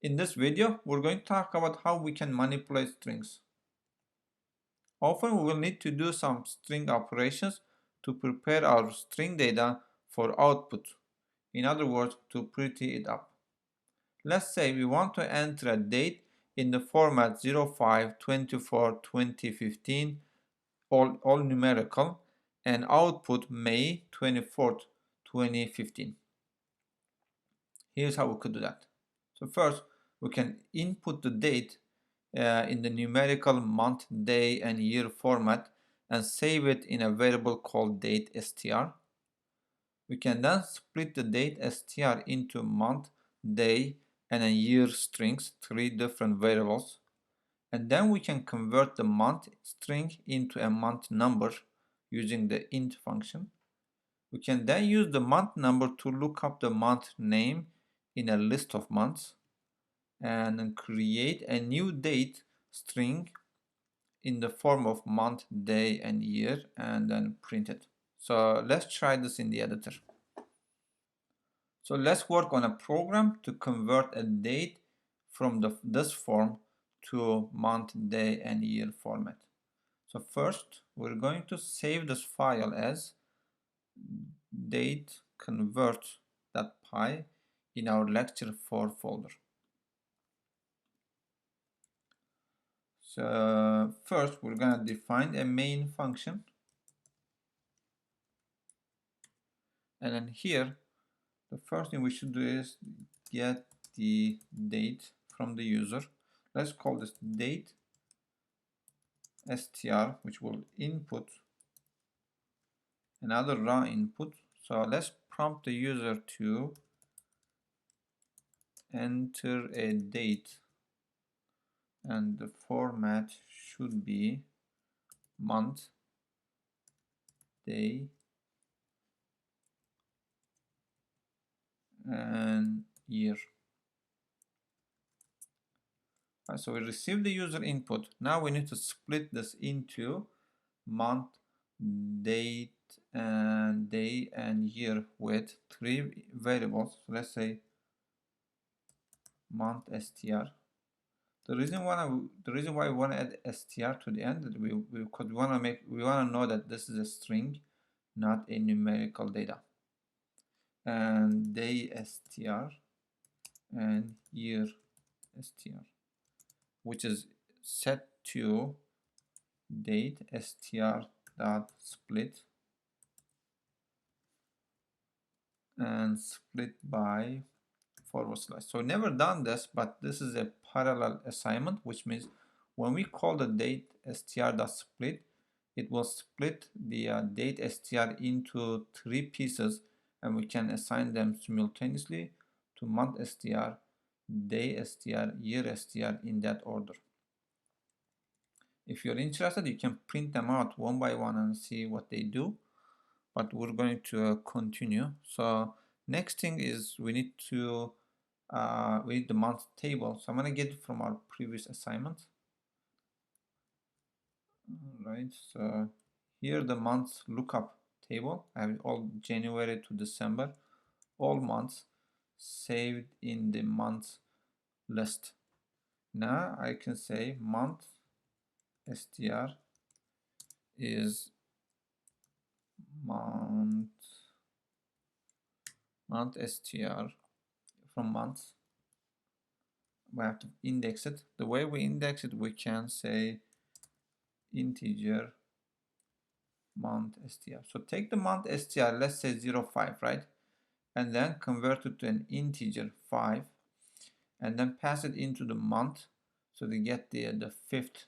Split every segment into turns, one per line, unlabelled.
In this video, we're going to talk about how we can manipulate strings. Often we will need to do some string operations to prepare our string data for output. In other words, to pretty it up. Let's say we want to enter a date in the format 05/24/2015, all numerical, and output May 24th, 2015. Here's how we could do that. So first, we can input the date in the numerical month, day, and year format and save it in a variable called date_str. We can then split the date_str into month, day, and a year strings, 3 different variables. And then we can convert the month string into a month number using the int function. We can then use the month number to look up the month name in a list of months and create a new date string in the form of month, day, and year, and then print it. So let's try this in the editor. So let's work on a program to convert a date from this form to month, day, and year format. So first, we're going to save this file as dateconvert.py in our lecture 4 folder. So first, we're going to define a main function. And then here, the first thing we should do is get the date from the user. Let's call this date str, which will input another raw input. So let's prompt the user to enter a date, and the format should be month, day, and year. So we received the user input. Now we need to split this into month, date, and day, and year with 3 variables. So let's say month str. The reason why we want to add str to the end, we want to know that this is a string, not a numerical data. And day str and year str, which is set to date str dot split and split by /. So never done this, but this is a parallel assignment, which means when we call the date str.split, it will split the date str into 3 pieces, and we can assign them simultaneously to month str, day str, year str in that order. If you're interested, you can print them out one by one and see what they do, but we're going to continue. So next thing is we need the month table. So I'm going to get it from our previous assignment. All right, so here the months lookup table. I have all January to December, all months saved in the months list. Now I can say month str is month str from months. We have to index it. The way we index it, we can say integer month str. So take the month str, let's say 05, right? And then convert it to an integer 5, and then pass it into the month, so they get the 5th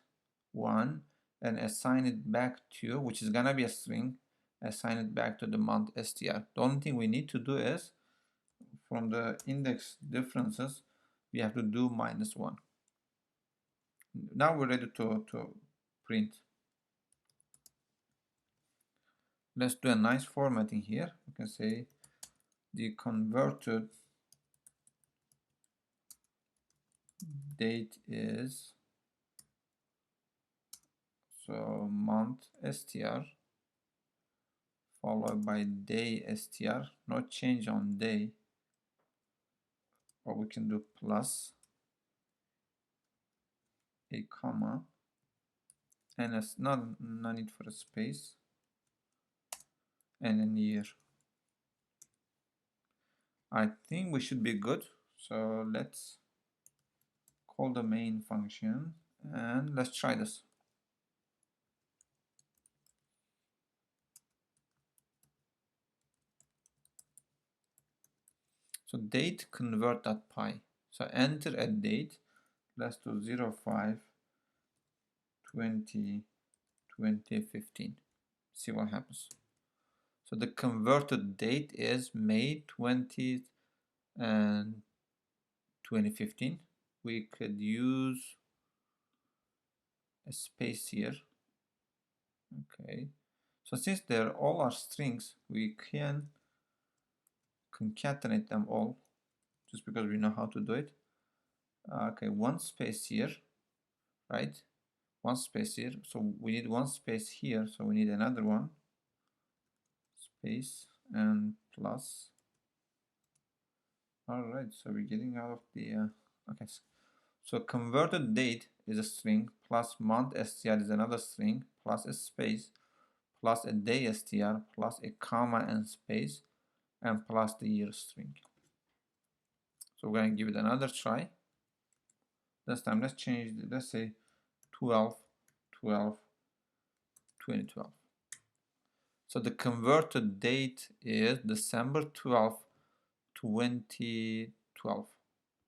one, and assign it back to, which is gonna be a string, assign it back to the month str. The only thing we need to do is, from the index differences, we have to do -1. Now we're ready to print. Let's do a nice formatting here. We can say the converted date is, so month str followed by day str, no change on day, or we can do plus a comma, and no need for a space, and then year. I think we should be good. So let's call the main function and let's try this. So date convert.py. So enter a date. Let's do 05/20/2015. See what happens. So the converted date is May 20th and 2015. We could use a space here. Okay. So since they're all are strings, we can concatenate them all just because we know how to do it. Okay, one space here, right? One space here. So we need one space here. So we need another one. Space and plus. All right, so we're getting out of the, okay. So converted date is a string, plus month str is another string, plus a space, plus a day str, plus a comma and space, and plus the year string. So we're going to give it another try. This time let's change, let's say 12/12/2012. So the converted date is December 12th, 2012.